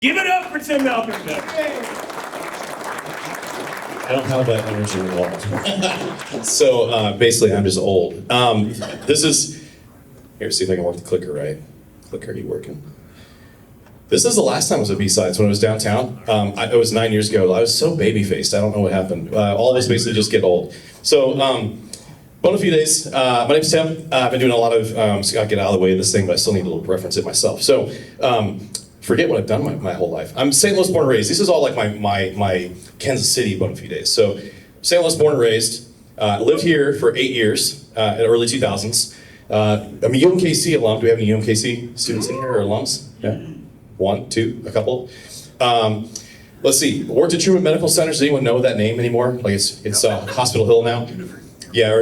Give it up for Tim MalcomVetter. I don't have that energy at all. So basically, I'm just old. This is, here, see if I can work the clicker right. Clicker, are you working? This is the last time I was at B-Sides when I was downtown. It was 9 years ago. I was so baby-faced. I don't know what happened. All of us basically just get old. So, bona fides. My name's Tim. I've been doing a lot of, so I'll get out of the way of this thing, but I still need to reference it myself. So, forget what I've done my whole life. I'm St. Louis born and raised. This is all like my Kansas City bona fides. So, St. Louis born and raised. Lived here for 8 years in the early 2000s. I'm a UMKC alum. Do we have any UMKC students in here or alums? Yeah. 1, 2, a couple. Let's see. Worked at Truman Medical Center. Does anyone know that name anymore? Like it's Hospital Hill now. Yeah,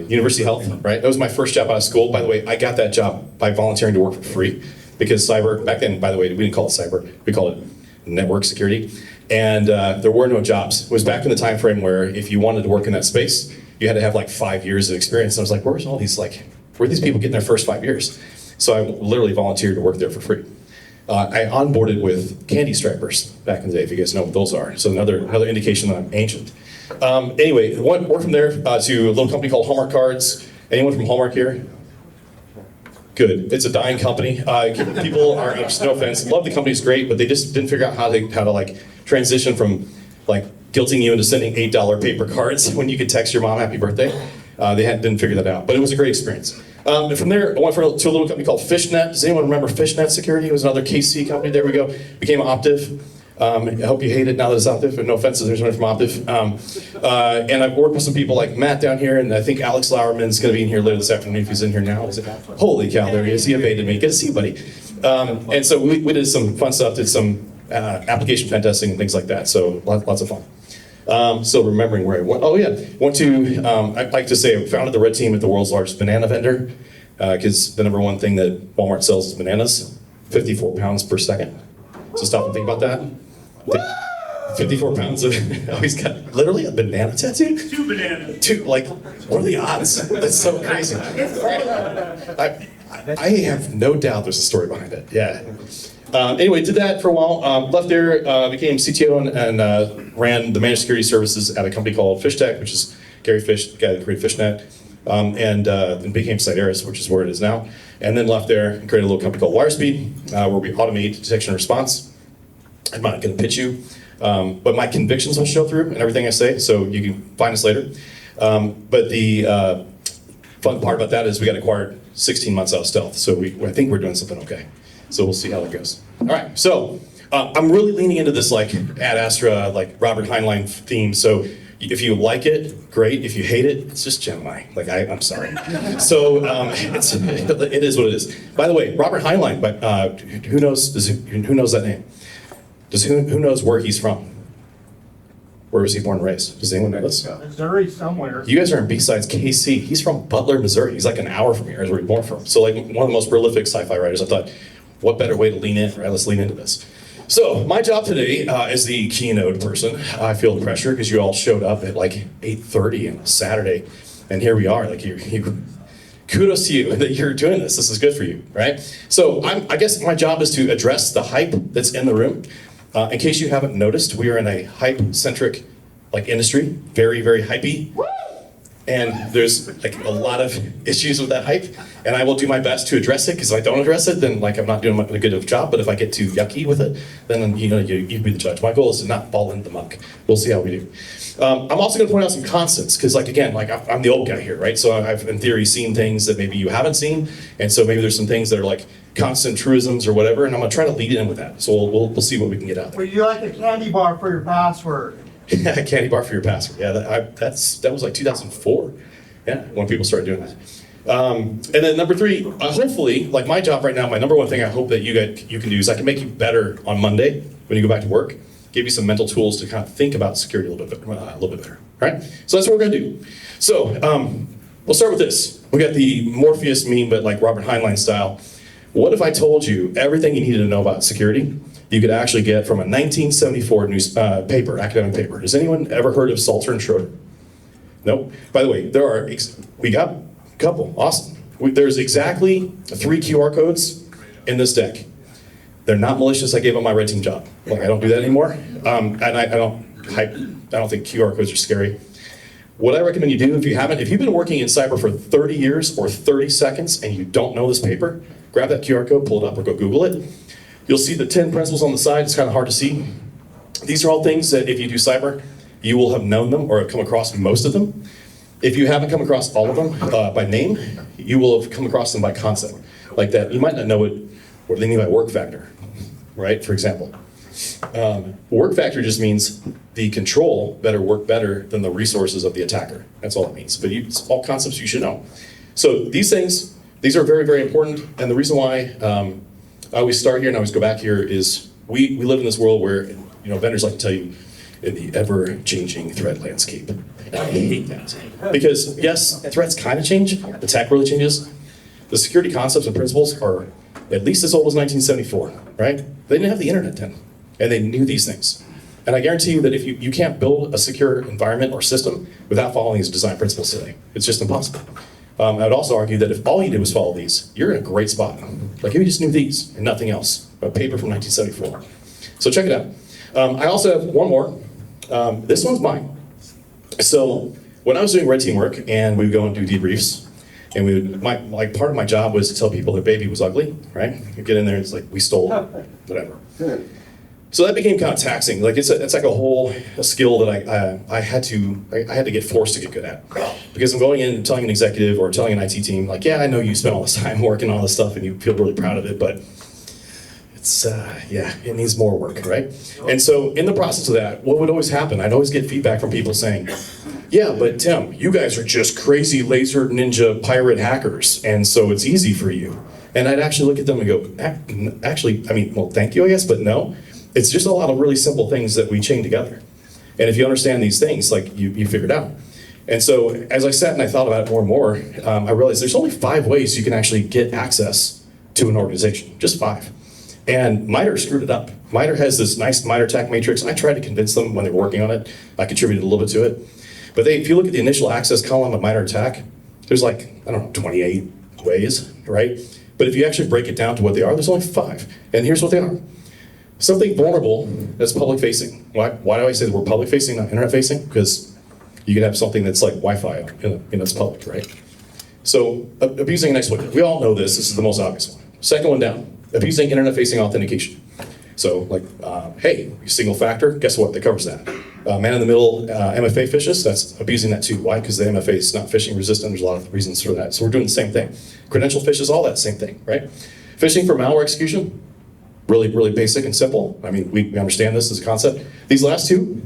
University Health. Right. That was my first job out of school. By the way, I got that job by volunteering to work for free because cyber back then. By the way, we didn't call it cyber. We called it network security. And there were no jobs. It was back in the time frame where if you wanted to work in that space, you had to have like 5 years of experience. And I was like, where's all these where are these people getting their first 5 years? So I literally volunteered to work there for free. I onboarded with candy strippers back in the day, if you guys know what those are. So another indication that I'm ancient. Anyway, went from there to a little company called Hallmark Cards. Anyone from Hallmark here? Good. It's a dying company. People are, no offense, love the company's great, but they just didn't figure out how to like transition from like guilting you into sending $8 paper cards when you could text your mom happy birthday. They didn't figure that out, but it was a great experience. And from there, I went to a little company called Fishnet. Does anyone remember Fishnet Security? It was another KC company. There we go. Became Optiv. I hope you hate it now that it's Optiv, but no offense if there's one from Optiv. And I've worked with some people like Matt down here, and I think Alex Lauerman's going to be in here later this afternoon if he's in here now. Is it? Holy cow, there he is. He evaded me. Good to see you, buddy. And so we did some fun stuff, did some application pen testing and things like that. So lots of fun. So remembering where I went. Oh yeah, went to, I'd like to say I founded the red team at the world's largest banana vendor, because the number one thing that Walmart sells is bananas, 54 pounds per second. So stop and think about that. 54 pounds of, oh, he's got literally a banana tattoo? 2 bananas. 2, like, what are the odds? That's so crazy. I have no doubt there's a story behind it, yeah. Anyway, did that for a while, left there, became CTO and ran the managed security services at a company called FishTech, which is Gary Fish, the guy that created Fishnet, and then became SIDESKC, which is where it is now. And then left there and created a little company called WireSpeed, where we automate detection and response. I'm not going to pitch you, but my convictions will show through in everything I say, so you can find us later. But the fun part about that is we got acquired 16 months out of stealth, so I think we're doing something okay. So we'll see how that goes. All right, so I'm really leaning into this like Ad Astra, like Robert Heinlein theme. So if you like it, great. If you hate it, it's just Gemini. Like I'm sorry. So it is what it is. By the way, Robert Heinlein, but who knows that name? Who knows where he's from? Where was he born and raised? Does anyone know this? Missouri somewhere. You guys are in BSidesKC. He's from Butler, Missouri. He's like an hour from here, is where he's born from. So like one of the most prolific sci-fi writers. I thought, what better way to lean in? Right, let's lean into this. So my job today as the Keynote person, I feel the pressure because you all showed up at like 8:30 on a Saturday, and here we are. Like kudos to you that you're doing this. This is good for you, right? So I guess my job is to address the hype that's in the room. In case you haven't noticed, we are in a hype-centric like industry, very, very hypey. And there's like a lot of issues with that hype, and I will do my best to address it, because if I don't address it, then like I'm not doing a good enough job. But if I get too yucky with it, then you be the judge. My goal is to not fall into the muck. We'll see how we do. I'm also going to point out some constants, because like again, like I'm the old guy here, right? So I've in theory seen things that maybe you haven't seen, and so maybe there's some things that are like constant truisms or whatever, and I'm going to try to lead in with that. So we'll see what we can get out there. Would you like a candy bar for your password? A candy bar for your password. Yeah, that was like 2004. Yeah, when people started doing that. And then number 3, hopefully, like my job right now, my number one thing I hope that you can do is I can make you better on Monday when you go back to work. Give you some mental tools to kind of think about security a little bit better. Right? So that's what we're going to do. So we'll start with this. We got the Morpheus meme, but like Robert Heinlein style. What if I told you everything you needed to know about security you could actually get from a 1974 academic paper? Has anyone ever heard of Salter and Schroeder? Nope. By the way, we got a couple. Awesome. There's exactly 3 QR codes in this deck. They're not malicious. I gave them my red team job. Like, I don't do that anymore. And I don't think QR codes are scary. What I recommend you do, if you've been working in cyber for 30 years or 30 seconds and you don't know this paper, grab that QR code, pull it up, or go Google it. You'll see the 10 principles on the side. It's kind of hard to see. These are all things that if you do cyber, you will have known them or have come across most of them. If you haven't come across all of them by name, you will have come across them by concept. Like that, you might not know what they mean by work factor, right? For example. Work factor just means the control better work better than the resources of the attacker. That's all it means. But it's all concepts you should know. So these things, these are very, very important. And the reason why I always start here and I always go back here is we live in this world where vendors like to tell you in the ever-changing threat landscape. And I hate that. Because yes, threats kind of change, attack really changes. The security concepts and principles are at least as old as 1974, right? They didn't have the internet then, and they knew these things. And I guarantee you that if you can't build a secure environment or system without following these design principles today. It's just impossible. I would also argue that if all you did was follow these, you're in a great spot. Like if you just knew these and nothing else, a paper from 1974. So check it out. I also have one more. This one's mine. So when I was doing red team work and we would go and do debriefs, and part of my job was to tell people their baby was ugly, right? You get in there and it's like, we stole whatever. So that became kind of taxing. Like it's like a skill that I had to get forced to get good at. Because I'm going in and telling an executive or telling an IT team, like, yeah, I know you spent all this time working on all this stuff and you feel really proud of it, but it's, it needs more work, right? And so in the process of that, what would always happen, I'd always get feedback from people saying, yeah, but Tim, you guys are just crazy laser ninja pirate hackers, and so it's easy for you. And I'd actually look at them and go, actually, well, thank you, I guess, but no. It's just a lot of really simple things that we chain together. And if you understand these things, like you figure it out. And so as I sat and I thought about it more and more, I realized there's only 5 ways you can actually get access to an organization, just 5. And MITRE screwed it up. MITRE has this nice MITRE attack matrix. I tried to convince them when they were working on it. I contributed a little bit to it. But if you look at the initial access column of MITRE attack, there's 28 ways, right? But if you actually break it down to what they are, there's only 5. And here's what they are. Something vulnerable that's public facing. Why do I say that we're public facing, not internet facing? Because you can have something that's like Wi-Fi and it's public, right? So abusing an exploit. We all know this. This is the most obvious one. Second one down. Abusing internet facing authentication. So hey, single factor, guess what? That covers that. Man in the middle MFA phishes, that's abusing that too. Why? Because the MFA is not phishing resistant. There's a lot of reasons for that. So we're doing the same thing. Credential phishes, all that same thing, right? Phishing for malware execution, really, really basic and simple. We understand this as a concept. These last two,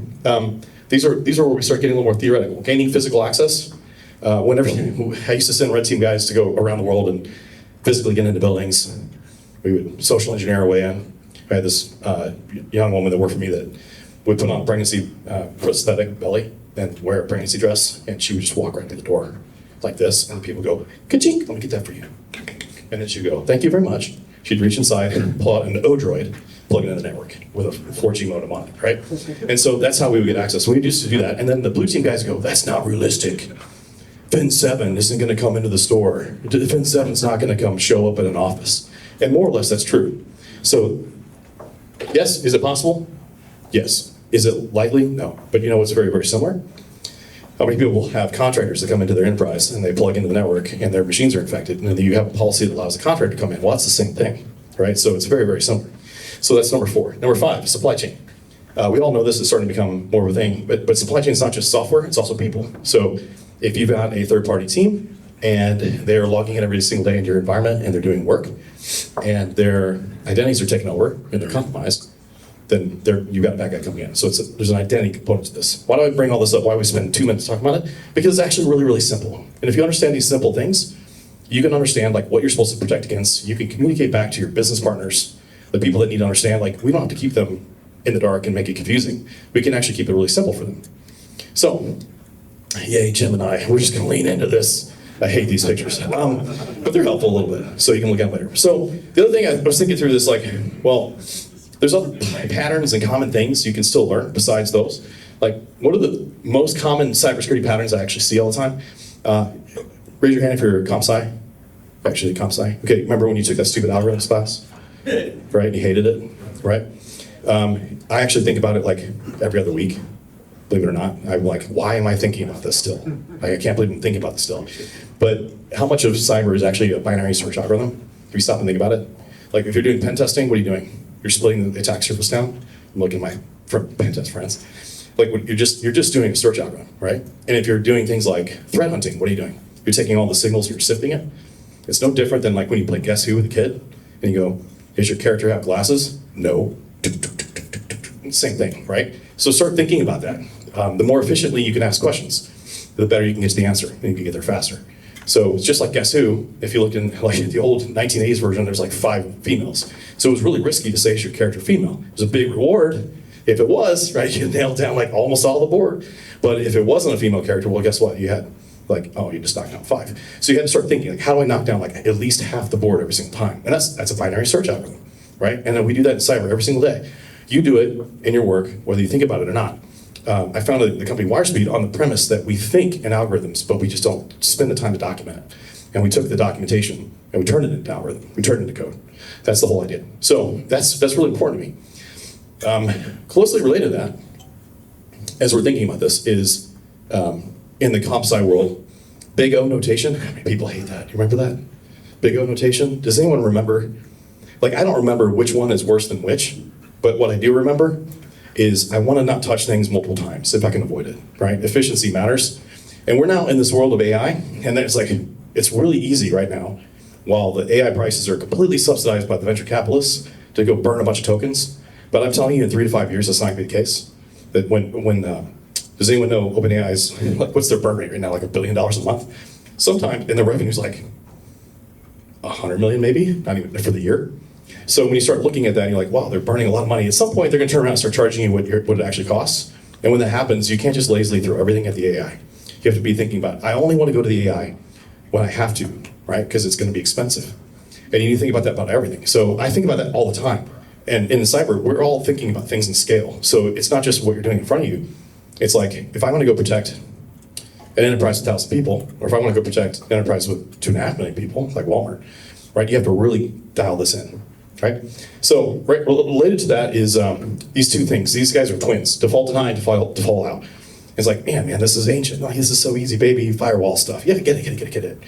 these are where we start getting a little more theoretical. Gaining physical access. Whenever I used to send red team guys to go around the world and physically get into buildings, we would social engineer our way in. I had this young woman that worked for me that would put on a pregnancy prosthetic belly and wear a pregnancy dress, and she would just walk right to the door like this, and people go, ka-chink, let me get that for you. And then she'd go, thank you very much. She'd reach inside and pull out an O-Droid, plug it in the network with a 4G modem on it, right? And so that's how we would get access. We used to do that, and then the blue team guys go, that's not realistic. Fin7 isn't gonna come into the store. Fin7's not gonna come show up at an office. And more or less, that's true. So, yes, is it possible? Yes. Is it likely? No. But you know what's very, very similar? How many people have contractors that come into their enterprise and they plug into the network and their machines are infected, and then you have a policy that allows the contractor to come in? Well, that's the same thing, right? So it's very, very similar. So that's number 4. Number 5, supply chain. We all know this is starting to become more of a thing, but supply chain is not just software, it's also people. So if you've got a third-party team and they're logging in every single day in your environment and they're doing work, and their identities are taken over and they're compromised, then you've got a bad guy coming in. So there's an identity component to this. Why do I bring all this up? Why do we spend 2 minutes talking about it? Because it's actually really, really simple. And if you understand these simple things, you can understand what you're supposed to protect against. You can communicate back to your business partners, the people that need to understand, we don't have to keep them in the dark and make it confusing. We can actually keep it really simple for them. So, yay, Jim and I, we're just gonna lean into this. I hate these pictures, but they're helpful a little bit, so you can look at them later. So the other thing I was thinking through this, there's other patterns and common things you can still learn besides those. What are the most common cybersecurity patterns I actually see all the time? Raise your hand if you're comp sci. Actually, comp sci. Okay, remember when you took that stupid algorithms class? right? And he hated it, right? I actually think about it like every other week, believe it or not. I'm like, why am I thinking about this still? Like, I can't believe I'm thinking about this still. But how much of cyber is actually a binary search algorithm? Have you stopped and think about it? Like, if you're doing pen testing, what are you doing? You're splitting the attack surface down. I'm looking at my pen test friends. Like, you're just doing a search algorithm, right? And if you're doing things like threat hunting, what are you doing? You're taking all the signals and you're sifting it. It's no different than like when you play Guess Who with a kid, and you go, does your character have glasses? No. Same thing, right? So start thinking about that. The more efficiently you can ask questions, the better you can get to the answer, and you can get there faster. So it's just like Guess Who. If you look in like the old 1980s version, there's like 5 females. So it was really risky to say is your character female. It was a big reward if it was, right? You nailed down like almost all the board. But if it wasn't a female character, well, guess what? You had like, oh, you just knocked down 5. So you had to start thinking, like, how do I knock down like at least half the board every single time? And that's a binary search algorithm, right? And then we do that in cyber every single day. You do it in your work, whether you think about it or not. I founded the company WireSpeed on the premise that we think in algorithms, but we just don't spend the time to document it. And we took the documentation and we turned it into algorithm. We turned it into code. That's the whole idea. So that's really important to me. Closely related to that, as we're thinking about this, is in the comp sci world, big O notation. I mean, people hate that. You remember that? Big O notation. Does anyone remember? Like, I don't remember which one is worse than which, but what I do remember is I want to not touch things multiple times if I can avoid it, right? Efficiency matters. And we're now in this world of AI, and it's like, it's really easy right now, while the AI prices are completely subsidized by the venture capitalists, to go burn a bunch of tokens. But I'm telling you, in 3 to 5 years, that's not going to be the case. That when does anyone know OpenAI's, like, what's their burn rate right now, like $1 billion a month? Sometimes, and their revenue's like 100 million maybe, not even for the year. So when you start looking at that, you're like, wow, they're burning a lot of money. At some point, they're going to turn around and start charging you what it actually costs. And when that happens, you can't just lazily throw everything at the AI. You have to be thinking about, I only want to go to the AI when I have to, right? Because it's going to be expensive. And you need to think about that about everything. So I think about that all the time. And in cyber, we're all thinking about things in scale. So it's not just what you're doing in front of you. It's like, if I want to go protect an enterprise with 1,000 people, or if I want to go protect an enterprise with 2.5 million people, like Walmart, right? You have to really dial this in, right? So right, related to that is these 2 things. These guys are twins: default deny, default out. It's like, man, this is ancient. Like, this is so easy, baby, firewall stuff. Yeah, get it.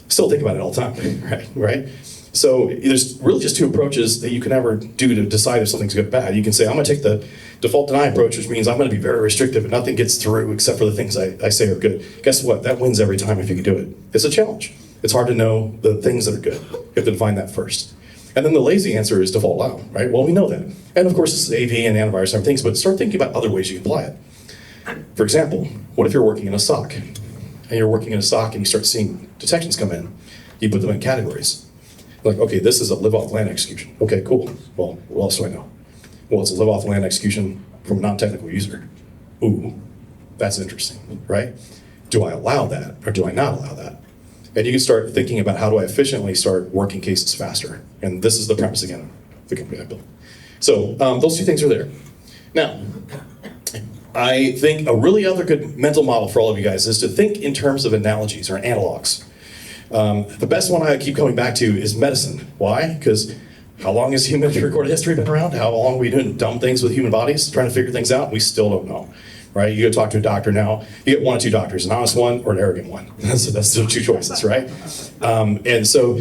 Still think about it all the time, right? So there's really just 2 approaches that you can ever do to decide if something's good or bad. You can say, I'm going to take the default deny approach, which means I'm going to be very restrictive and nothing gets through except for the things I say are good. Guess what? That wins every time if you can do it. It's a challenge. It's hard to know the things that are good. You have to define that first. And then the lazy answer is default out, right? Well, we know that. And of course, this is AV and antivirus and other things, but start thinking about other ways you can apply it. For example, what if you're working in a SOC? And you're working in a SOC and you start seeing detections come in. You put them in categories. Like, okay, this is a live-off-land execution. Okay, cool. Well, what else do I know? Well, it's a live-off-land execution from a non-technical user. Ooh, that's interesting, right? Do I allow that or do I not allow that? And you can start thinking about, how do I efficiently start working cases faster? And this is the premise, again, of the company I built. So those 2 things are there. Now, I think a really other good mental model for all of you guys is to think in terms of analogies or analogs. The best one I keep coming back to is medicine. Why? Because how long has human recorded history been around? How long have we doing dumb things with human bodies, trying to figure things out? We still don't know, right? You go talk to a doctor now, you get 1 or 2 doctors, an honest one or an arrogant one. That's the 2 choices, right? And so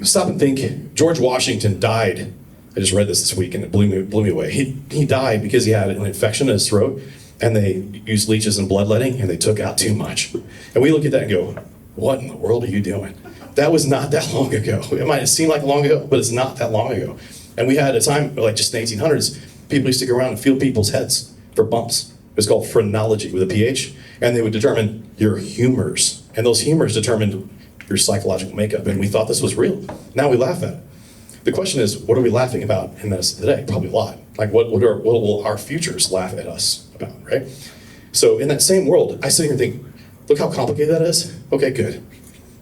stop and think. George Washington died. I just read this week and it blew me away. He died because he had an infection in his throat, and they used leeches and bloodletting, and they took out too much. And we look at that and go, what in the world are you doing? That was not that long ago. It might have seemed like long ago, but it's not that long ago. And we had a time, like just in the 1800s, people used to go around and feel people's heads for bumps. It was called phrenology with a PH. And they would determine your humors. And those humors determined your psychological makeup. And we thought this was real. Now we laugh at it. The question is, what are we laughing about in medicine today? Probably a lot. Like, what will our futures laugh at us about, right? So in that same world, I sit here and think, look how complicated that is. Okay, good.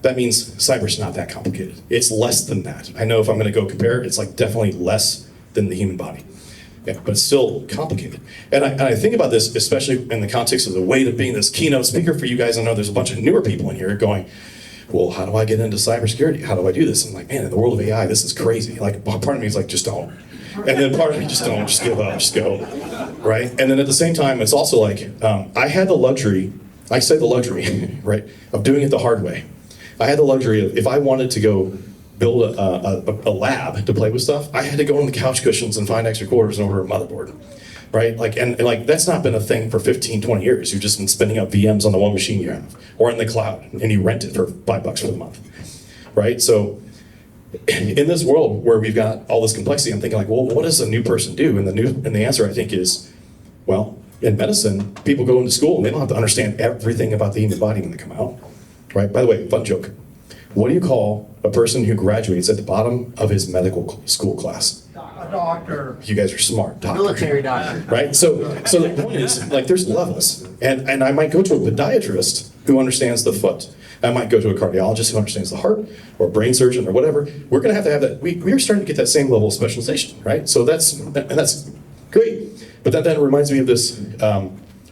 That means cyber's not that complicated. It's less than that. I know if I'm going to go compare, it's like definitely less than the human body. Yeah, but it's still complicated. And I think about this, especially in the context of the weight of being this keynote speaker for you guys. I know there's a bunch of newer people in here going, well, how do I get into cybersecurity? How do I do this? I'm like, man, in the world of AI, this is crazy. Like, part of me is like, just don't. And then part of me just don't, just give up, just go, right? And then at the same time, it's also like, I had the luxury, I say the luxury, right, of doing it the hard way. I had the luxury of, if I wanted to go build a lab to play with stuff, I had to go on the couch cushions and find extra quarters and order a motherboard, right? Like, and like, that's not been a thing for 15, 20 years. You've just been spinning up VMs on the one machine you have, or in the cloud, and you rent it for $5 for the month, right? So in this world where we've got all this complexity, I'm thinking like, well, what does a new person do? And the answer I think is, well, in medicine, people go into school and they don't have to understand everything about the human body when they come out, right? By the way, fun joke. What do you call a person who graduates at the bottom of his medical school class? A doctor. You guys are smart. Doctor. Military doctor. Right? So the point is, like, there's levels. And I might go to a podiatrist who understands the foot. I might go to a cardiologist who understands the heart, or a brain surgeon, or whatever. We're going to have that. We are starting to get that same level of specialization, right? So that's great. But that then reminds me of this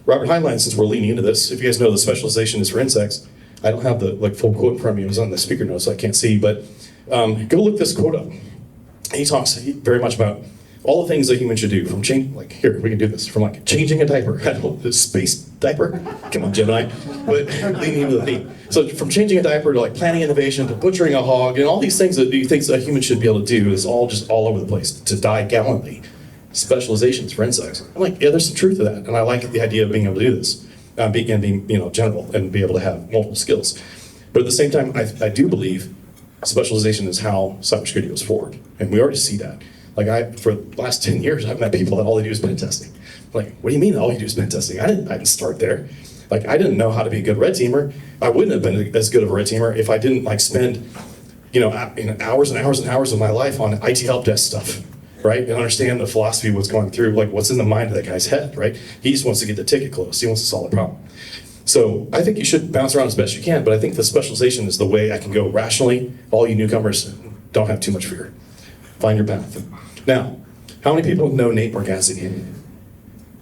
Robert Heinlein, since we're leaning into this. If you guys know, the specialization is for insects. I don't have the full quote in front of me. It was on the speaker notes, so I can't see. But go look this quote up. He talks very much about all the things that humans should do, from here, we can do this, from like changing a diaper, I don't know, the space diaper, come on Gemini, but leaning into the theme. So from changing a diaper to like planning innovation, to butchering a hog, and all these things that you think a human should be able to do is all just all over the place, to die gallantly. Specializations for insects. I'm like, yeah, there's some truth to that, and I like the idea of being able to do this, being general, and be able to have multiple skills. But at the same time, I do believe specialization is how cybersecurity goes forward, and we already see that. Like for the last 10 years, I've met people that all they do is pen testing. Like, what do you mean all you do is pen testing? I didn't start there. Like, I didn't know how to be a good red teamer. I wouldn't have been as good of a red teamer if I didn't spend, hours and hours and hours of my life on IT help desk stuff, right? And understand the philosophy of what's going through, like what's in the mind of that guy's head, right? He just wants to get the ticket closed. He wants to solve the problem. So I think you should bounce around as best you can, but I think the specialization is the way I can go rationally. All you newcomers, don't have too much fear. Find your path. Now, how many people know Nate Bargatze?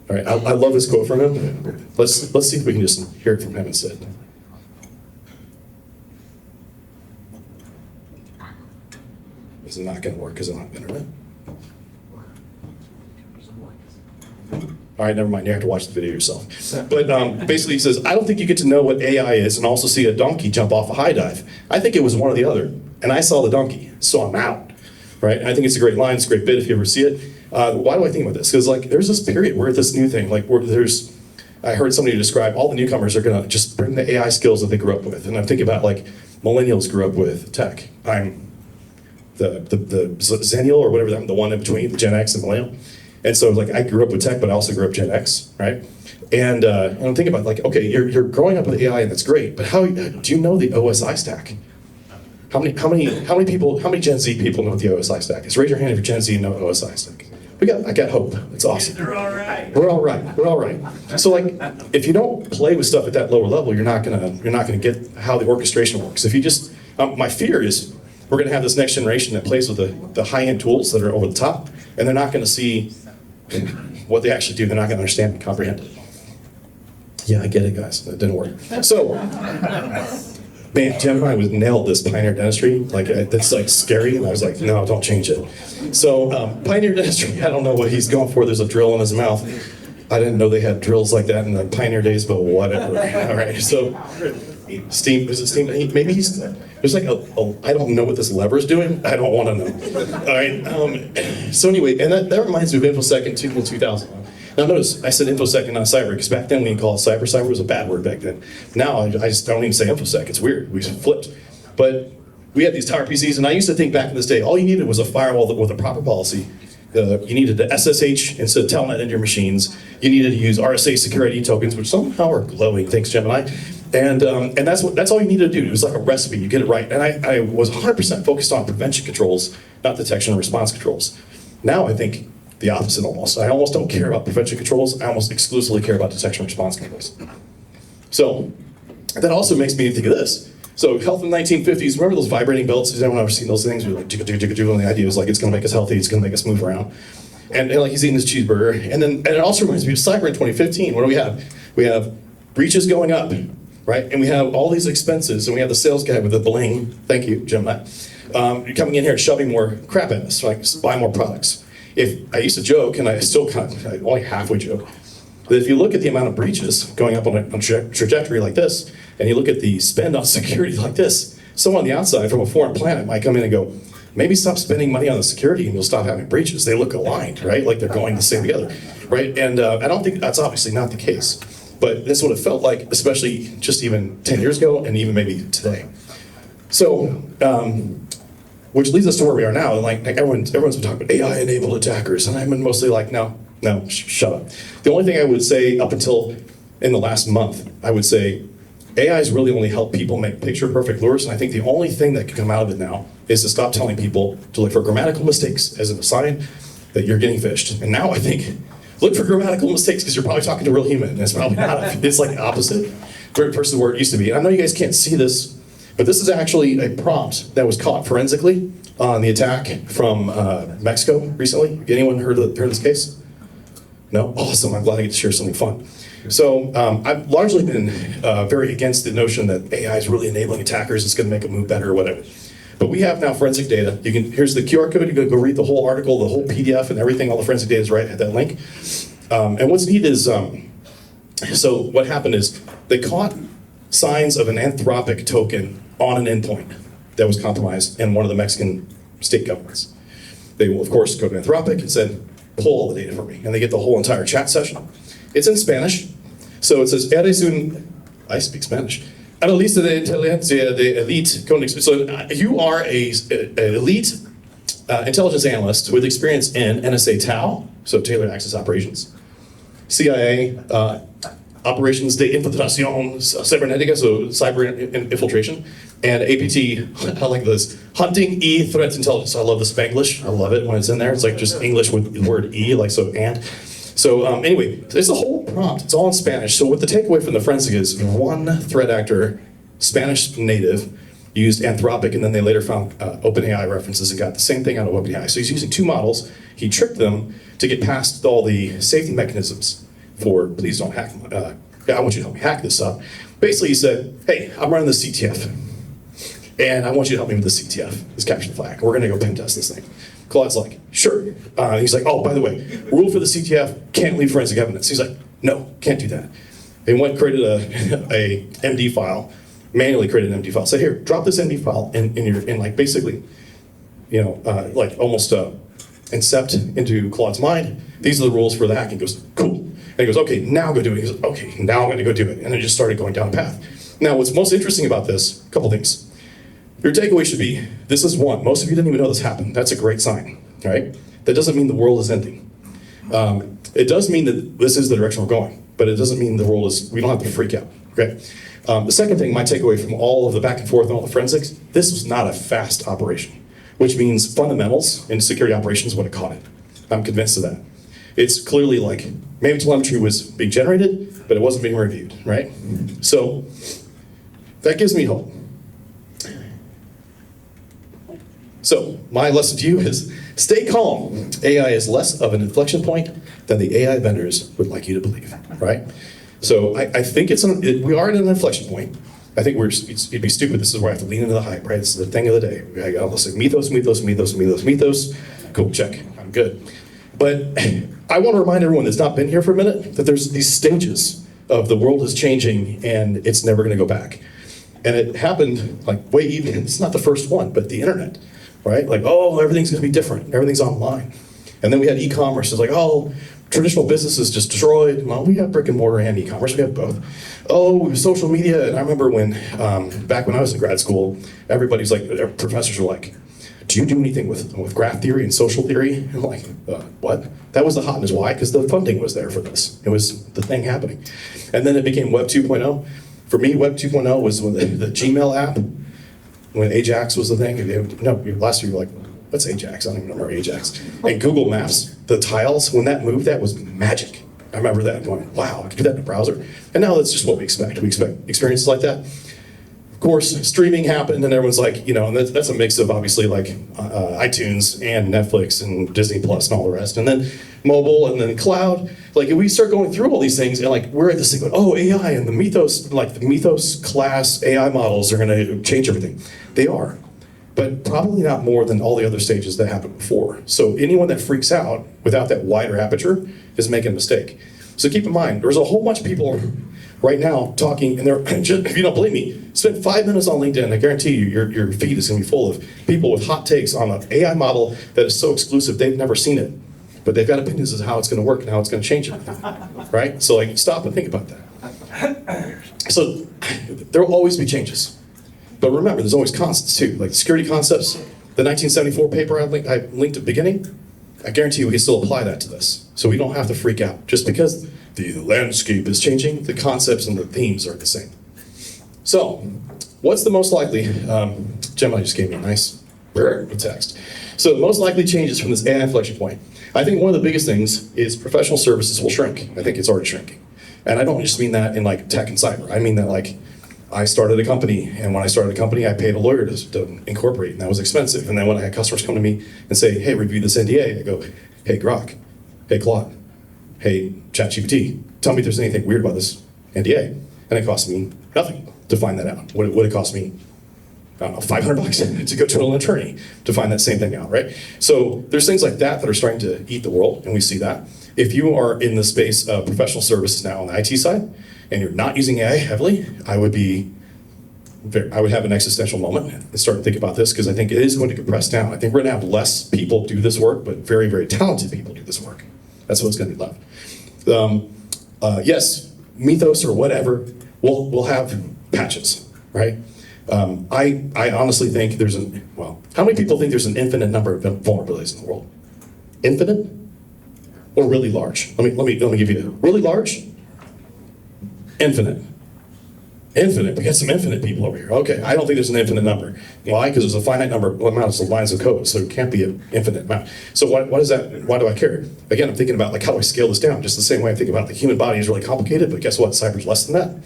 All right, I love this quote from him. Let's see if we can just hear it from him instead. This is not going to work because I don't have internet. All right, never mind. You have to watch the video yourself. But basically, he says, I don't think you get to know what AI is and also see a donkey jump off a high dive. I think it was one or the other. And I saw the donkey, so I'm out. Right? And I think it's a great line. It's a great bit if you ever see it. Why do I think about this? Because there's this period where this new thing, I heard somebody describe all the newcomers are going to just bring the AI skills that they grew up with. And I'm thinking about millennials grew up with tech. I'm the Zennial or whatever, the one in between, the Gen X and millennial. And so I grew up with tech, but I also grew up Gen X, right? And I'm thinking about okay, you're growing up with AI and that's great, but how do you know the OSI stack? How many Gen Z people know what the OSI stack is? Raise your hand if you're Gen Z and know what OSI stack is. I got hope. It's awesome. You're all right. We're all right. We're all right. So if you don't play with stuff at that lower level, you're not gonna get how the orchestration works. If you just, my fear is we're gonna have this next generation that plays with the high-end tools that are over the top, and they're not gonna see what they actually do. They're not gonna understand and comprehend it. Yeah, I get it, guys. That didn't work. So. Man, Gemini was nailed this Pioneer Dentistry. That's scary. And I was like, no, don't change it. So Pioneer Dentistry, I don't know what he's going for. There's a drill in his mouth. I didn't know they had drills like that in the Pioneer days, but whatever. All right, so steam, is it steam? Maybe there's I don't know what this lever is doing. I don't want to know. All right, so anyway, and that reminds me of InfoSec in 2000. Now notice, I said InfoSec and not cyber, because back then we didn't call it cyber. Cyber was a bad word back then. Now I just don't even say InfoSec. It's weird. We flipped. But we had these tower PCs, and I used to think back in this day, all you needed was a firewall with a proper policy. You needed the SSH instead of Telnet in your machines. You needed to use RSA security tokens, which somehow are glowing, thanks Gemini. And that's all you needed to do. It was like a recipe. You get it right. And I was 100% focused on prevention controls, not detection and response controls. Now I think the opposite almost. I almost don't care about prevention controls. I almost exclusively care about detection and response controls. So that also makes me think of this. So health in the 1950s, remember those vibrating belts? Has anyone ever seen those things? We're jigga, jigga, jigga, jigga, and the idea is it's gonna make us healthy, it's gonna make us move around. And he's eating his cheeseburger. And it also reminds me of cyber in 2015. What do we have? We have breaches going up. right? And we have all these expenses, and we have the sales guy with the bling, thank you, Jim, coming in here and shoving more crap at us, like buy more products. If I used to joke, and I still I only halfway joke, that if you look at the amount of breaches going up on a trajectory like this, and you look at the spend on security like this, someone on the outside from a foreign planet might come in and go, maybe stop spending money on the security and you'll stop having breaches. They look aligned, right? Like they're going the same together, right? And I don't think that's obviously not the case, but that's what it felt like, especially just even 10 years ago and even maybe today. So, which leads us to where we are now. And like everyone's been talking about AI-enabled attackers, and I've been mostly like, no, shut up. The only thing I would say up until in the last month, I would say AI has really only helped people make picture-perfect lures, and I think the only thing that can come out of it now is to stop telling people to look for grammatical mistakes as a sign that you're getting phished. And now I think, look for grammatical mistakes because you're probably talking to a real human, and it's probably not. It's like the opposite person where it used to be. And I know you guys can't see this, but this is actually a prompt that was caught forensically on the attack from Mexico recently. Anyone heard of this case? No? Awesome, I'm glad I get to share something fun. So I've largely been very against the notion that AI is really enabling attackers, it's gonna make them move better or whatever. But we have now forensic data. Here's the QR code, you can go read the whole article, the whole PDF and everything, all the forensic data is right at that link. And what's neat is, so what happened is they caught signs of an Anthropic token on an endpoint that was compromised in one of the Mexican state governments. They will, of course, go to Anthropic and said, pull all the data for me. And they get the whole entire chat session. It's in Spanish. So it says, I speak Spanish. Analista de inteligencia de elite. So you are an elite intelligence analyst with experience in NSA TAO, so Tailored Access Operations, CIA Operations de Infiltración Cibernética, so cyber infiltration, and APT, I like this, Hunting E Threat Intelligence. I love the Spanglish. I love it when it's in there. It's like just English with the word E, like so and. So anyway, there's the whole prompt. It's all in Spanish. So what the takeaway from the forensic is, one threat actor, Spanish native, used Anthropic, and then they later found OpenAI references and got the same thing out of OpenAI. So he's using two models. He tricked them to get past all the safety mechanisms for, please don't hack, I want you to help me hack this up. Basically he said, hey, I'm running the CTF, and I want you to help me with the CTF, this capture the flag. We're gonna go pen test this thing. Claude's like, sure. He's like, oh, by the way, rule for the CTF, can't leave forensic evidence. He's like, no, can't do that. They went and created a MD file, manually created an MD file. Said, here, drop this MD file in like basically, you know, like almost incept into Claude's mind. These are the rules for the hack. And he goes, cool. And he goes, okay, now go do it. He goes, okay, now I'm gonna go do it. And it just started going down a path. Now, what's most interesting about this, a couple things. Your takeaway should be, this is one. Most of you didn't even know this happened. That's a great sign, right? That doesn't mean the world is ending. It does mean that this is the direction we're going, but it doesn't mean the world is, we don't have to freak out, okay? The second thing, my takeaway from all of the back and forth and all the forensics, this was not a fast operation, which means fundamentals in security operations would have caught it. I'm convinced of that. It's clearly like, maybe telemetry was being generated, but it wasn't being reviewed, right? So that gives me hope. So my lesson to you is stay calm. AI is less of an inflection point than the AI vendors would like you to believe, right? So I think we are at an inflection point. I think it'd be stupid. This is where I have to lean into the hype, right? This is the thing of the day. I got all this mythos. Cool, check, I'm good. But I want to remind everyone that's not been here for a minute that there's these stages of the world is changing and it's never gonna go back. And it happened like it's not the first one, but the internet. Right? Like, oh, everything's gonna be different. Everything's online. And then we had e-commerce. It's like, oh, traditional business is just destroyed. Well, we have brick and mortar and e-commerce. We have both. Oh, social media. And I remember when, back when I was in grad school, everybody's like, professors were like, do you do anything with graph theory and social theory? And I'm like, what? That was the hotness. Why? Because the funding was there for this. It was the thing happening. And then it became Web 2.0. For me, Web 2.0 was when the Gmail app, when Ajax was the thing. Last year you were like, what's Ajax? I don't even remember Ajax. And Google Maps, the tiles, when that moved, that was magic. I remember that going, wow, I can do that in a browser. And now that's just what we expect. We expect experiences like that. course, streaming happened, and everyone's like, and that's a mix of obviously like iTunes and Netflix and Disney Plus and all the rest, and then mobile, and then cloud. Like, if we start going through all these things, and like we're at this thing, going, oh, AI and the Mythos class AI models are going to change everything. They are, but probably not more than all the other stages that happened before. So anyone that freaks out without that wider aperture is making a mistake. So keep in mind, there's a whole bunch of people right now talking, and they're, if you don't believe me, spend 5 minutes on LinkedIn. I guarantee you, your feed is going to be full of people with hot takes on an AI model that is so exclusive they've never seen it, but they've got opinions as to how it's going to work and how it's going to change everything, right? So like, stop and think about that. So there will always be changes, but remember, there's always constants too, like security concepts. The 1974 paper I linked at the beginning, I guarantee you we can still apply that to this. So we don't have to freak out. Just because the landscape is changing, the concepts and the themes are the same. So, what's the most likely, Gemini just gave me a nice text. So the most likely changes from this AI inflection point. I think one of the biggest things is professional services will shrink. I think it's already shrinking. And I don't just mean that in like tech and cyber. I mean that like, I started a company, and when I started a company, I paid a lawyer to incorporate, and that was expensive. And then when I had customers come to me and say, hey, review this NDA, I go, hey, Grok, hey, Claude, hey, ChatGPT, tell me if there's anything weird about this NDA. And it cost me nothing to find that out. What would it cost me? I don't know, $500 to go to an attorney to find that same thing out, right? So there's things like that that are starting to eat the world, and we see that. If you are in the space of professional services now on the IT side, and you're not using AI heavily, I would have an existential moment and start to think about this, because I think it is going to compress down. I think we're going to have less people do this work, but very, very talented people do this work. That's what's going to be left. Yes, Mythos or whatever, we'll have patches, right? I honestly think how many people think there's an infinite number of vulnerabilities in the world? Infinite or really large? Let me give you really large. Infinite. Infinite. We got some infinite people over here. Okay, I don't think there's an infinite number. Why? Because there's a finite number amount of lines of code, so it can't be an infinite amount. So what is that? Why do I care? Again, I'm thinking about like, how do I scale this down? Just the same way I think about the human body is really complicated, but guess what? Cyber's less than that.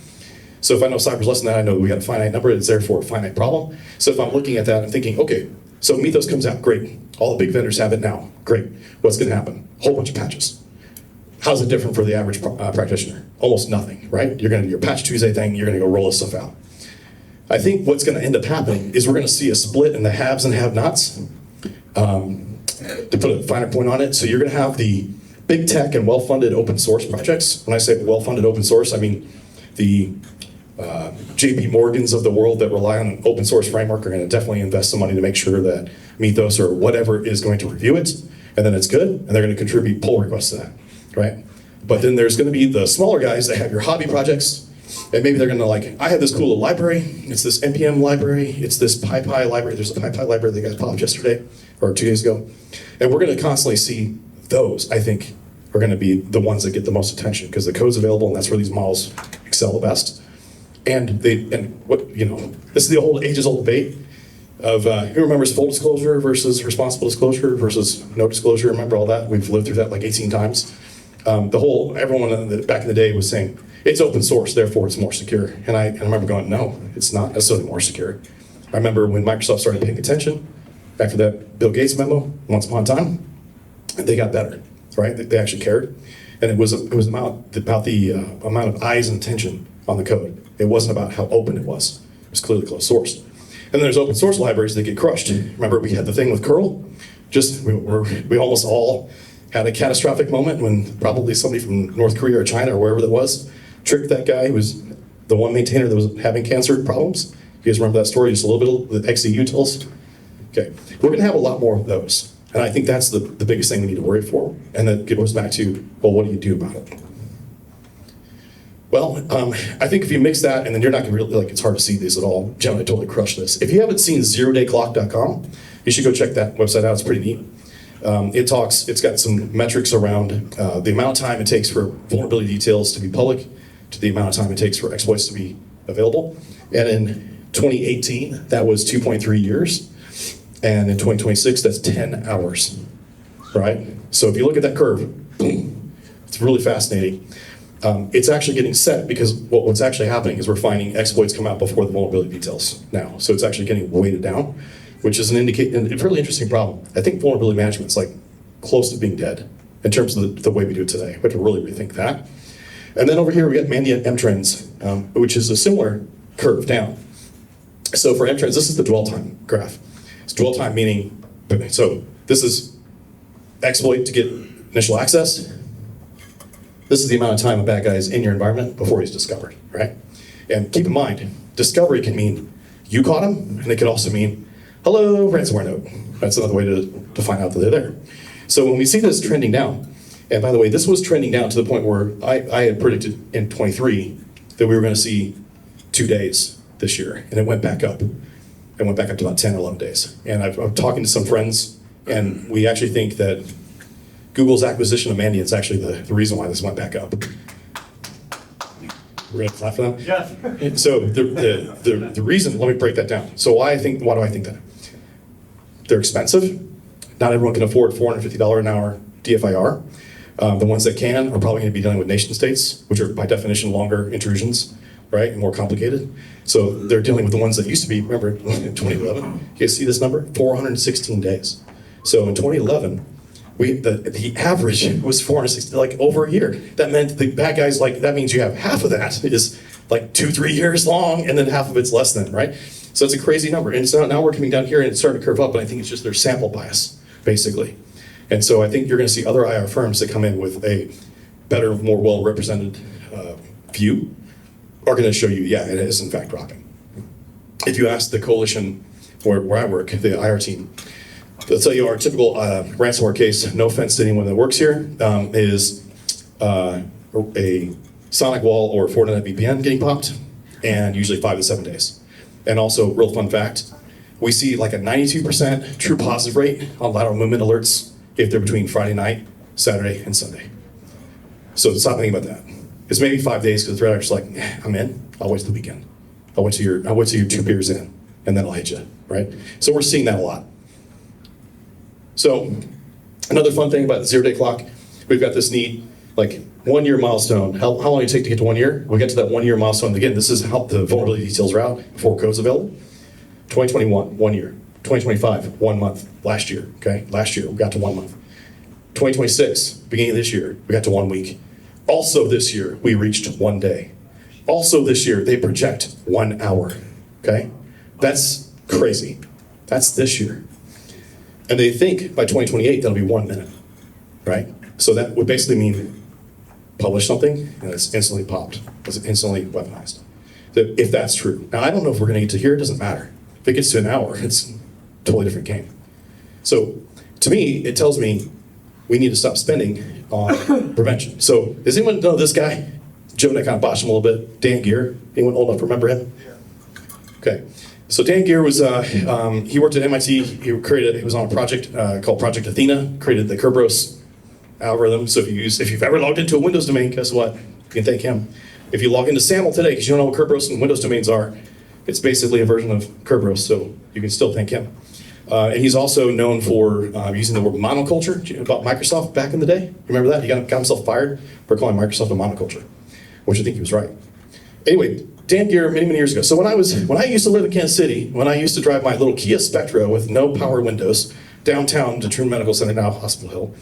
So if I know cyber's less than that, I know we got a finite number. It's therefore a finite problem. So if I'm looking at that, I'm thinking, okay, so Mythos comes out, great. All the big vendors have it now, great. What's going to happen? A whole bunch of patches. How's it different for the average practitioner? Almost nothing, right? You're going to do your Patch Tuesday thing, you're going to go roll this stuff out. I think what's going to end up happening is we're going to see a split in the haves and have-nots, to put a finer point on it. So you're going to have the big tech and well-funded open source projects. When I say well-funded open source, I mean the JP Morgans of the world that rely on an open source framework are going to definitely invest some money to make sure that Mythos or whatever is going to review it, and then it's good, and they're going to contribute pull requests to that. Right? But then there's going to be the smaller guys that have your hobby projects, and maybe they're going to like, I have this cool little library, it's this NPM library, it's this PyPy library, there's a PyPy library that got popped yesterday, or 2 days ago, and we're going to constantly see those, I think, are going to be the ones that get the most attention, because the code's available, and that's where these models excel the best. And this is the whole ages-old debate of who remembers full disclosure versus responsible disclosure versus no disclosure. Remember all that? We've lived through that like 18 times. Everyone back in the day was saying, it's open source, therefore it's more secure. And I remember going, no, it's not necessarily more secure. I remember when Microsoft started paying attention, after that Bill Gates memo, once upon a time, they got better, right? They actually cared. And it was about the amount of eyes and attention on the code. It wasn't about how open it was. It was clearly closed source. And then there's open source libraries that get crushed. Remember we had the thing with curl? We almost all had a catastrophic moment when probably somebody from North Korea or China or wherever that was tricked that guy who was the one maintainer that was having cancer problems. You guys remember that story? Just a little bit of the XEU tells? Okay, we're gonna have a lot more of those. And I think that's the biggest thing we need to worry for. And that goes back to, well, what do you do about it? Well, I think if you mix that, and then you're not gonna really, it's hard to see these at all. Gemini totally crushed this. If you haven't seen zerodayclock.com, you should go check that website out, it's pretty neat. It's got some metrics around the amount of time it takes for vulnerability details to be public to the amount of time it takes for exploits to be available. And in 2018, that was 2.3 years. And in 2026, that's 10 hours, right? So if you look at that curve, it's really fascinating. It's actually getting set because what's actually happening is we're finding exploits come out before the vulnerability details now. So it's actually getting weighted down, which is a really interesting problem. I think vulnerability management is like close to being dead in terms of the way we do it today. We have to really rethink that. And then over here we got Mandiant mtrends, which is a similar curve down. So for mtrends, this is the dwell time graph. It's dwell time meaning, so this is exploit to get initial access. This is the amount of time a bad guy is in your environment before he's discovered, right? And keep in mind, discovery can mean you caught him, and it could also mean, hello, ransomware node. That's another way to find out that they're there. So when we see this trending down, and by the way, this was trending down to the point where I had predicted in 23 that we were going to see 2 days this year, and it went back up. It went back up to about 10 or 11 days. And I'm talking to some friends, and we actually think that Google's acquisition of Mandiant is actually the reason why this went back up. We're going to clap for them? Yes. And so the reason, let me break that down. So why do I think that? They're expensive. Not everyone can afford $450 an hour DFIR. The ones that can are probably going to be dealing with nation states, which are by definition longer intrusions, right, and more complicated. So they're dealing with the ones that used to be, remember, in 2011, you guys see this number? 416 days. So in 2011, the average was 460, like over a year. That meant the bad guys, like, that means you have half of that is like 2-3 years long, and then half of it's less than, right? So it's a crazy number. And so now we're coming down here and it's starting to curve up, and I think it's just their sample bias, basically. And so I think you're going to see other IR firms that come in with a better, more well-represented view are going to show you, yeah, it is in fact dropping. If you ask the coalition where I work, the IR team, they'll tell you our typical ransomware case, no offense to anyone that works here, is a sonic wall or Fortinet VPN getting popped, and usually 5 to 7 days. And also, real fun fact, we see like a 92% true positive rate on lateral movement alerts if they're between Friday night, Saturday, and Sunday. So stop thinking about that. It's maybe 5 days because the threat actor's like, I'm in, I'll wait till the weekend. I'll wait till you're 2 beers in, and then I'll hit you, right? So we're seeing that a lot. So another fun thing about the 0-day clock, we've got this neat, like, 1 year milestone. How long did it take to get to 1 year? We'll get to that 1 year milestone. Again, this is how the vulnerability details are out before code's available. 2021, 1 year. 2025, 1 month. Last year, okay? Last year, we got to 1 month. 2026, beginning of this year, we got to 1 week. Also this year, we reached 1 day. Also this year, they project 1 hour, okay? That's crazy. That's this year. And they think by 2028, that'll be 1 minute, right? So that would basically mean publish something, and it's instantly popped. It's instantly weaponized. If that's true. Now, I don't know if we're gonna get to here, it doesn't matter. If it gets to an hour, it's a totally different game. So to me, it tells me we need to stop spending on prevention. So does anyone know this guy? Joe and I kind of botched him a little bit. Dan Gear. Anyone old enough to remember him? Okay. So Dan Gear was, he worked at MIT. He was on a project called Project Athena, created the Kerberos algorithm. So if you've ever logged into a Windows domain, guess what? You can thank him. If you log into SAML today, because you don't know what Kerberos and Windows domains are, it's basically a version of Kerberos, so you can still thank him. And he's also known for using the word monoculture about Microsoft back in the day. Remember that? He got himself fired for calling Microsoft a monoculture, which I think he was right. Anyway, Dan Gear, many years ago. So when I used to live in Kansas City, when I used to drive my little Kia Spectra with no power windows downtown to Troon Medical Center, now Hospital Hill,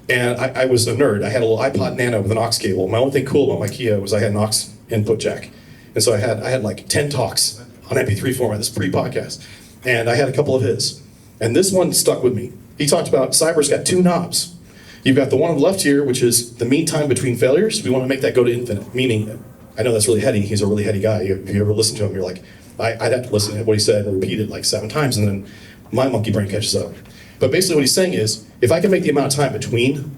and I was a nerd. I had a little iPod Nano with an aux cable. My only thing cool about my Kia was I had an aux input jack. And so I had like 10 talks on MP3 format, this pre-podcast. And I had a couple of his. And this one stuck with me. He talked about cyber's got 2 knobs. You've got the one on the left here, which is the mean time between failures. We want to make that go to infinite, meaning, I know that's really heady. He's a really heady guy. If you ever listen to him, you're like, I'd have to listen to what he said and repeat it like 7 times, and then my monkey brain catches up. But basically what he's saying is, if I can make the amount of time between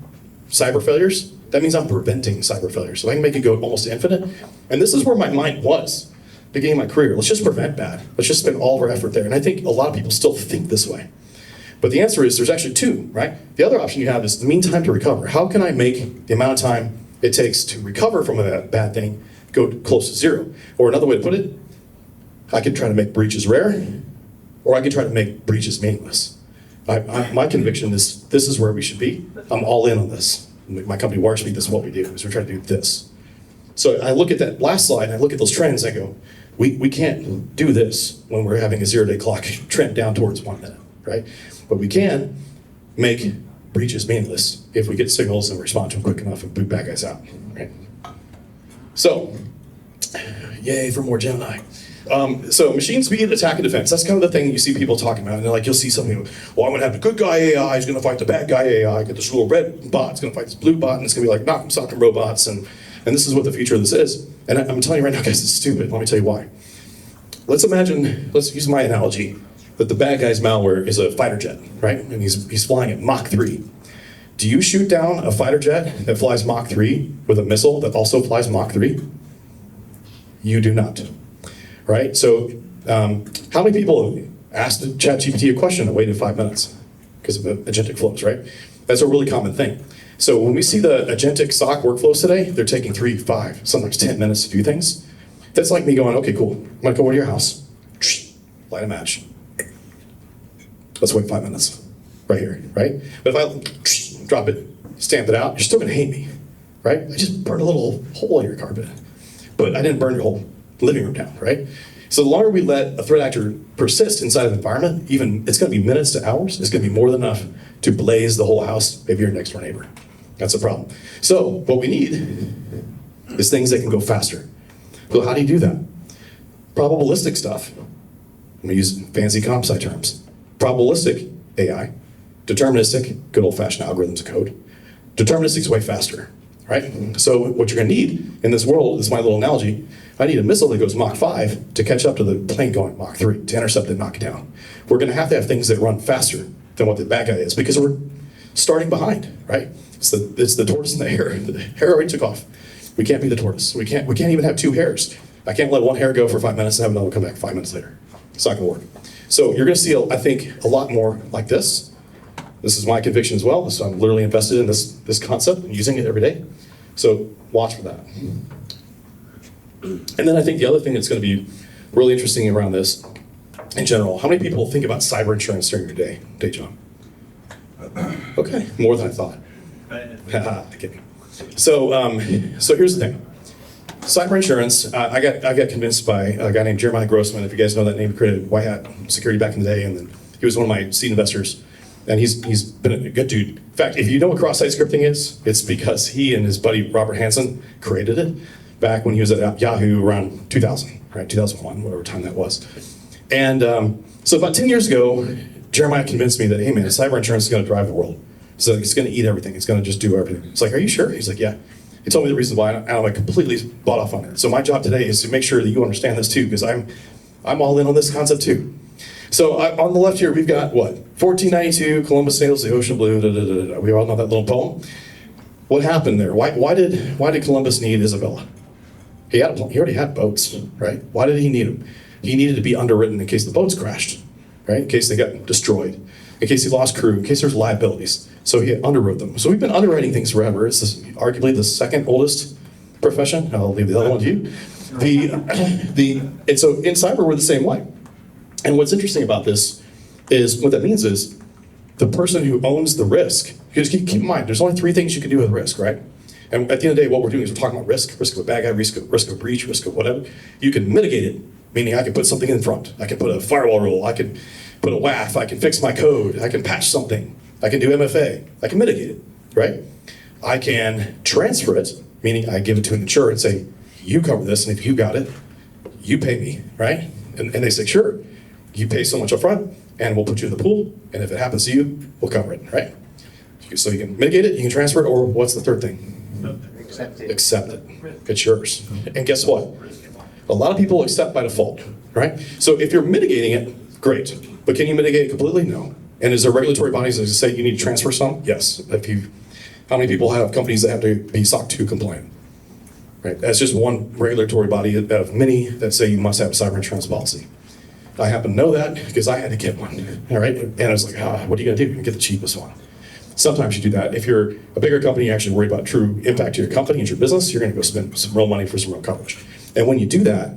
cyber failures, that means I'm preventing cyber failures. So I can make it go almost infinite. And this is where my mind was beginning my career. Let's just prevent bad. Let's just spend all of our effort there. And I think a lot of people still think this way. But the answer is there's actually 2, right? The other option you have is the mean time to recover. How can I make the amount of time it takes to recover from a bad thing go close to 0? Or another way to put it, I could try to make breaches rare, or I could try to make breaches meaningless. My conviction is this is where we should be. I'm all in on this. My company, WireSpeed, this is what we do, is we're trying to do this. So I look at that last slide, and I look at those trends, I go, we can't do this when we're having a 0-day clock trend down towards 1 minute, right? But we can make breaches meaningless if we get signals and respond to them quick enough and boot bad guys out, right? So, yay for more Gemini. So machine speed, attack, and defense. That's kind of the thing you see people talking about. And like you'll see something, well, I'm gonna have the good guy AI, he's gonna fight the bad guy AI, get this little red bot, it's gonna fight this blue bot, and it's gonna be like knock 'em, sock 'em robots, and this is what the future of this is. And I'm telling you right now, guys, it's stupid. Let me tell you why. Let's imagine, let's use my analogy, that the bad guy's malware is a fighter jet, right? And he's flying at Mach 3. Do you shoot down a fighter jet that flies Mach 3 with a missile that also flies Mach 3? You do not, right? So how many people asked ChatGPT a question and waited 5 minutes because of agentic flows, right? That's a really common thing. So when we see the agentic SOC workflows today, they're taking 3, 5, sometimes 10 minutes to do things. That's like me going, okay, cool, I'm gonna go over to your house, light a match. Let's wait 5 minutes, right here, right? But if I drop it, stamp it out, you're still gonna hate me, right? I just burned a little hole in your carpet, but I didn't burn your whole living room down, right? So the longer we let a threat actor persist inside of an environment, even it's gonna be minutes to hours, it's gonna be more than enough to blaze the whole house, maybe your next door neighbor. That's a problem. So what we need is things that can go faster. So how do you do that? Probabilistic stuff. I'm gonna use fancy comp sci terms. Probabilistic AI, deterministic, good old-fashioned algorithms of code. Deterministic is way faster, right? So what you're gonna need in this world, this is my little analogy, I need a missile that goes Mach 5 to catch up to the plane going Mach 3, to intercept and knock it down. We're gonna have to have things that run faster than what the bad guy is because we're starting behind, right? It's the tortoise and the hare. The hare already took off. We can't be the tortoise. We can't even have two hares. I can't let one hare go for 5 minutes and have another one come back 5 minutes later. It's not gonna work. So you're gonna see, I think, a lot more like this. This is my conviction as well, so I'm literally invested in this concept and using it every day. So watch for that. And then I think the other thing that's gonna be really interesting around this, in general, how many people think about cyber insurance during your day, John? Okay, more than I thought. Kidding. So here's the thing. Cyber insurance, I got convinced by a guy named Jeremiah Grossman. If you guys know that name, he created White Hat Security back in the day, and then he was one of my seed investors. And he's been a good dude. In fact, if you know what cross-site scripting is, it's because he and his buddy Robert Hansen created it back when he was at Yahoo around 2000, right? 2001, whatever time that was. And so about 10 years ago, Jeremiah convinced me that, hey man, cyber insurance is gonna drive the world. So it's gonna eat everything, it's gonna just do everything. It's like, are you sure? He's like, yeah. He told me the reason why, and I'm like completely bought off on it. So my job today is to make sure that you understand this too, because I'm all in on this concept too. So on the left here, we've got what? 1492, Columbus sails the ocean blue, da, da, da, da. We all know that little poem. What happened there? Why did Columbus need Isabella? He already had boats, right? Why did he need them? He needed to be underwritten in case the boats crashed, right? In case they got destroyed, in case he lost crew, in case there's liabilities. So he underwrote them. So we've been underwriting things forever. It's arguably the second oldest profession. I'll leave the other one to you. And so in cyber, we're the same way. And what's interesting about this is, what that means is, the person who owns the risk, because keep in mind, there's only 3 things you can do with risk, right? And at the end of the day, what we're doing is we're talking about risk of a bad guy, risk of a breach, risk of whatever. You can mitigate it, meaning I can put something in front. I can put a firewall rule, I can put a WAF, I can fix my code, I can patch something, I can do MFA, I can mitigate it, right? I can transfer it, meaning I give it to an insurer and say, you cover this, and if you got it, you pay me, right? And they say, sure, you pay so much up front, and we'll put you in the pool, and if it happens to you, we'll cover it, right? So you can mitigate it, you can transfer it, or what's the third thing? Accept it. It's yours. And guess what? A lot of people accept by default, right? So if you're mitigating it, great. But can you mitigate it completely? No. And is there regulatory bodies that say you need to transfer some? Yes. How many people have companies that have to be SOC 2 compliant? Right? That's just one regulatory body of many that say you must have a cyber insurance policy. I happen to know that because I had to get one, all right? And I was like, what are you gonna do? You're gonna get the cheapest one. Sometimes you do that. If you're a bigger company, you're actually worried about true impact to your company and your business, you're gonna go spend some real money for some real coverage. And when you do that,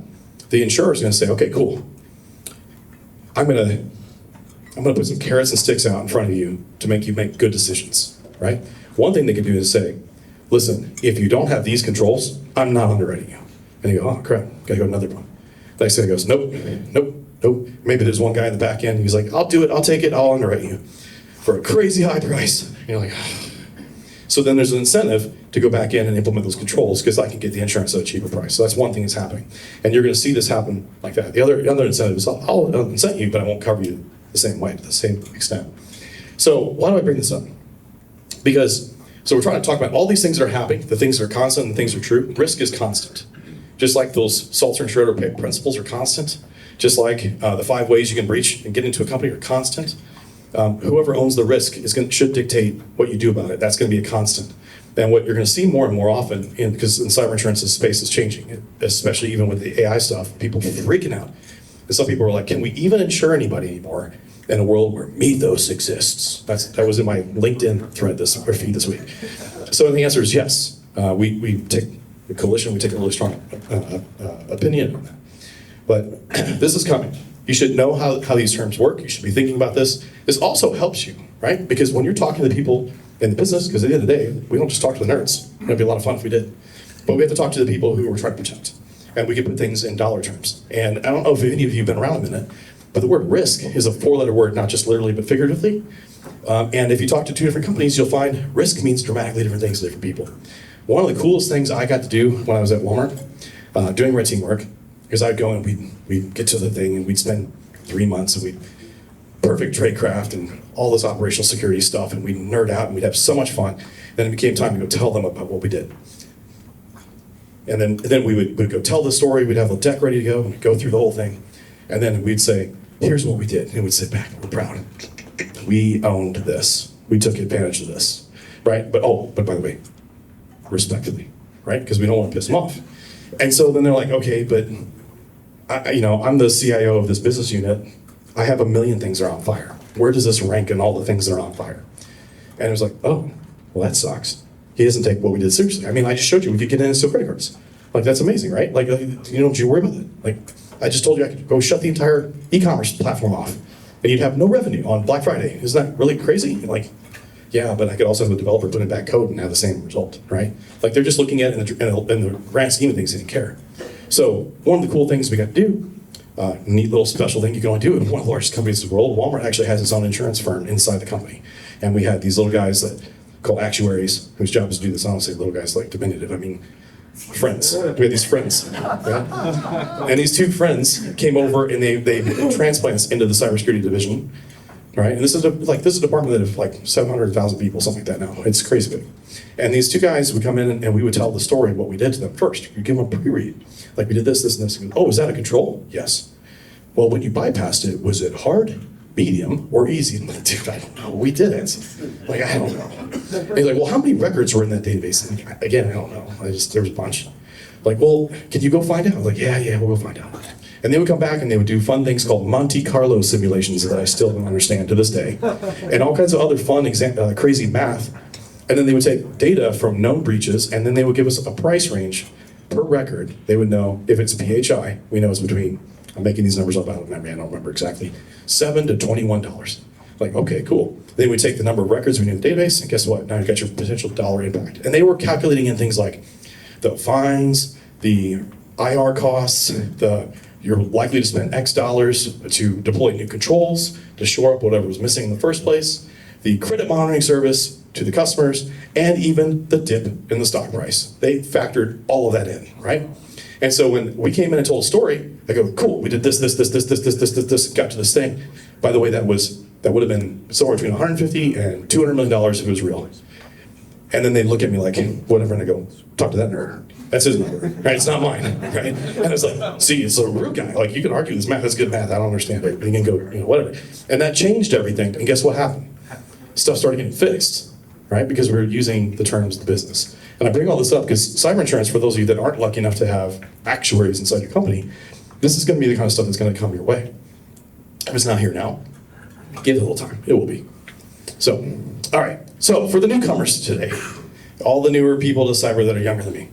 the insurer is gonna say, okay, cool. I'm gonna put some carrots and sticks out in front of you to make you make good decisions, right? One thing they can do is say, listen, if you don't have these controls, I'm not underwriting you. And you go, oh crap, gotta go to another one. Next guy goes, nope, nope, nope. Maybe there's one guy in the back end, he's like, I'll do it, I'll take it, I'll underwrite you for a crazy high price. And you're like, oh. So then there's an incentive to go back in and implement those controls because I can get the insurance at a cheaper price. So that's one thing that's happening. And you're gonna see this happen like that. The other incentive is I'll incent you, but I won't cover you the same way, to the same extent. So why do I bring this up? Because, so we're trying to talk about all these things that are happening, the things that are constant and things that are true. Risk is constant. Just like those Salter and Schroeder principles are constant. Just like the 5 ways you can breach and get into a company are constant. Whoever owns the risk should dictate what you do about it. That's going to be a constant. And what you're going to see more and more often, because in cyber insurance, the space is changing, especially even with the AI stuff, people are freaking out. And some people are like, can we even insure anybody anymore in a world where mythos exists? That was in my LinkedIn thread feed this week. So the answer is yes. We take the coalition, we take a really strong opinion on that. But this is coming. You should know how these terms work. You should be thinking about this. This also helps you, right? Because when you're talking to the people in the business, because at the end of the day, we don't just talk to the nerds. It'd be a lot of fun if we did. But we have to talk to the people who we're trying to protect. And we can put things in dollar terms. And I don't know if any of you have been around a minute, but the word risk is a 4-letter word, not just literally, but figuratively. And if you talk to 2 different companies, you'll find risk means dramatically different things to different people. One of the coolest things I got to do when I was at Walmart, doing red team work, because I'd go and we'd get to the thing and we'd spend 3 months and we'd perfect tradecraft and all this operational security stuff, and we'd nerd out and we'd have so much fun. Then it became time to go tell them about what we did. And then we'd go tell the story, we'd have the deck ready to go, and we'd go through the whole thing. And then we'd say, here's what we did. And we'd sit back, we're proud. We owned this. We took advantage of this, right? But by the way, respectfully, right? Because we don't want to piss them off. And so then they're like, okay, but I'm the CIO of this business unit. I have 1 million things that are on fire. Where does this rank in all the things that are on fire? And it was like, oh, well, that sucks. He doesn't take what we did seriously. I mean, I just showed you we could get in and steal credit cards. Like, that's amazing, right? Like, don't you worry about it. Like, I just told you I could go shut the entire e-commerce platform off, and you'd have no revenue on Black Friday. Isn't that really crazy? Like, yeah, but I could also have a developer put in back code and have the same result, right? Like, they're just looking at it in the grand scheme of things, they didn't care. So one of the cool things we got to do, neat little special thing you can only do in one of the largest companies in the world, Walmart actually has its own insurance firm inside the company. And we had these little guys that called actuaries, whose job is to do this. I don't say little guys like diminutive, I mean friends. We had these friends. Right? And these 2 friends came over and they transplanted us into the cybersecurity division. Right? And this is a department that of like 700,000 people, something like that now. It's crazy big. And these 2 guys would come in and we would tell the story of what we did to them first. We'd give them a pre-read. Like, we did this, this, and this. Oh, is that a control? Yes. Well, when you bypassed it, was it hard, medium, or easy? Dude, I don't know. We did it. Like, I don't know. And he's like, well, how many records were in that database? And again, I don't know. There was a bunch. Like, well, can you go find out? I was like, yeah, we'll go find out. And they would come back and they would do fun things called Monte Carlo simulations that I still don't understand to this day. And all kinds of other fun, crazy math. And then they would take data from known breaches, and then they would give us a price range per record. They would know if it's PHI, we know it's between, I'm making these numbers up, I don't remember exactly, $7 to $21. Like, okay, cool. Then we take the number of records we need in the database, and guess what? Now you've got your potential dollar impact. And they were calculating in things like the fines, the IR costs, you're likely to spend X dollars to deploy new controls, to shore up whatever was missing in the first place, the credit monitoring service to the customers, and even the dip in the stock price. They factored all of that in, right? And so when we came in and told a story, I go, cool, we did this, got to this thing. By the way, that would have been somewhere between 150 and $200 million if it was real. And then they look at me like, whatever, and I go, talk to that nerd. That's his number, right? It's not mine, right? And it's like, see, it's a real guy. Like, you can argue this math is good math. I don't understand it. You can go, whatever. And that changed everything. And guess what happened? Stuff started getting fixed, right? Because we were using the terms of the business. And I bring all this up because cyber insurance, for those of you that aren't lucky enough to have actuaries inside your company, this is going to be the kind of stuff that's going to come your way. If it's not here now, give it a little time. It will be. So, all right. So for the newcomers today, all the newer people to cyber that are younger than me,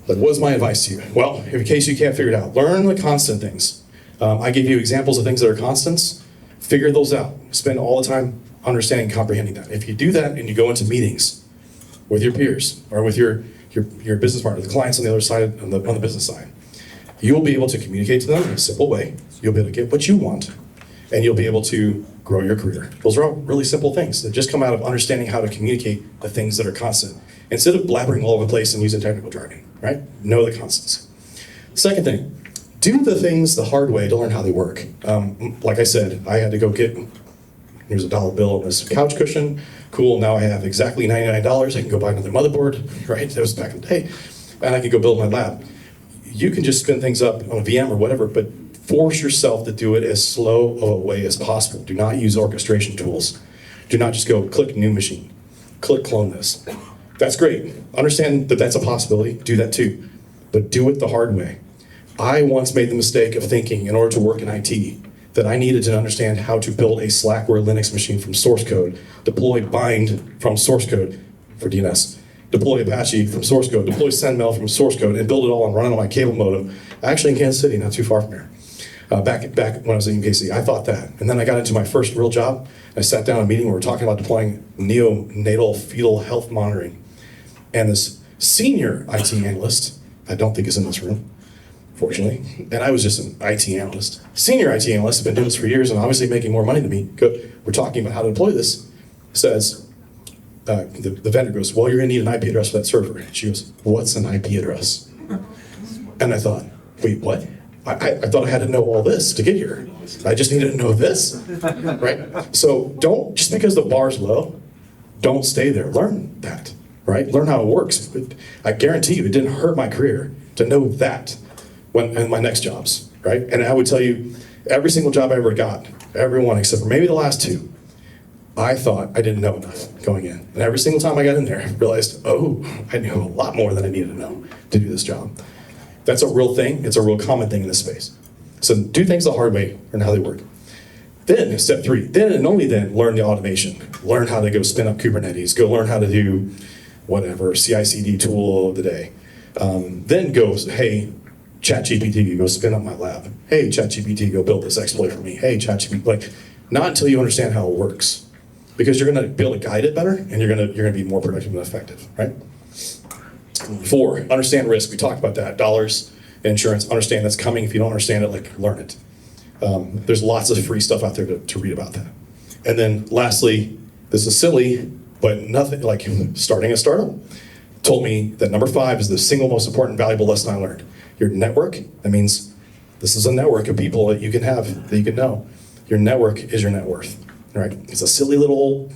what is my advice to you? Well, in case you can't figure it out, learn the constant things. I give you examples of things that are constants. Figure those out. Spend all the time understanding and comprehending that. If you do that and you go into meetings, with your peers, or with your business partner, the clients on the other side, on the business side. You'll be able to communicate to them in a simple way. You'll be able to get what you want, and you'll be able to grow your career. Those are all really simple things that just come out of understanding how to communicate the things that are constant, instead of blabbering all over the place and using technical jargon, right? Know the constants. Second thing, do the things the hard way to learn how they work. Like I said, I had to go get, here's a dollar bill on this couch cushion. Cool, now I have exactly $99. I can go buy another motherboard, right? That was back in the day. And I can go build my lab. You can just spin things up on a VM or whatever, but force yourself to do it as slow of a way as possible. Do not use orchestration tools. Do not just go click new machine, click clone this. That's great. Understand that that's a possibility. Do that too. But do it the hard way. I once made the mistake of thinking, in order to work in IT, that I needed to understand how to build a Slackware Linux machine from source code, deploy bind from sourse code for DNS, deploy Apache from source code, deploy SendMail from source code, and build it all and run it on my cable modem, actually in Kansas City, not too far from here. Back when I was at UKC, I thought that. And then I got into my first real job. I sat down in a meeting where we were talking about deploying neonatal fetal health monitoring. And this senior IT analyst, I don't think is in this room, fortunately, and I was just an IT analyst. Senior IT analyst, have been doing this for years and obviously making more money than me. We're talking about how to deploy this. Says, the vendor goes, well, you're gonna need an IP address for that server. She goes, what's an IP address? And I thought, wait, what? I thought I had to know all this to get here. I just needed to know this, right? So don't, just because the bar's low, don't stay there. Learn that, right? Learn how it works. I guarantee you, it didn't hurt my career to know that in my next jobs, right? And I would tell you, every single job I ever got, everyone except for maybe the last two, I thought I didn't know enough going in. And every single time I got in there, I realized, oh, I knew a lot more than I needed to know to do this job. That's a real thing. It's a real common thing in this space. So do things the hard way, learn how they work. Then, step 3, then and only then, learn the automation. Learn how to go spin up Kubernetes. Go learn how to do whatever, CI/CD tool of the day. Then go, hey, ChatGPT, go spin up my lab. Hey, ChatGPT, go build this exploit for me. Hey, ChatGPT, like, not until you understand how it works. Because you're gonna be able to guide it better, and you're gonna be more productive and effective, right? 4, understand risk. We talked about that. Dollars, insurance, understand that's coming. If you don't understand it, like, learn it. There's lots of free stuff out there to read about that. And then lastly, this is silly, but nothing, like starting a startup told me that number 5 is the single most important, valuable lesson I learned. Your network, that means this is a network of people that you can have, that you can know. Your network is your net worth, right? It's a silly little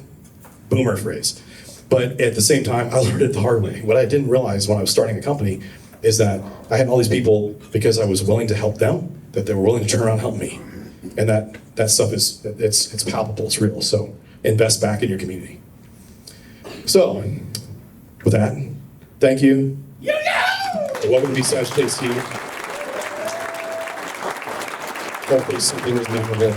boomer phrase. But at the same time, I learned it the hard way. What I didn't realize when I was starting a company is that I had all these people, because I was willing to help them, that they were willing to turn around and help me. And that stuff is, it's palpable, it's real. So invest back in your community. So, with that, thank you. Welcome to BSIDESKC. Hopefully something was memorable.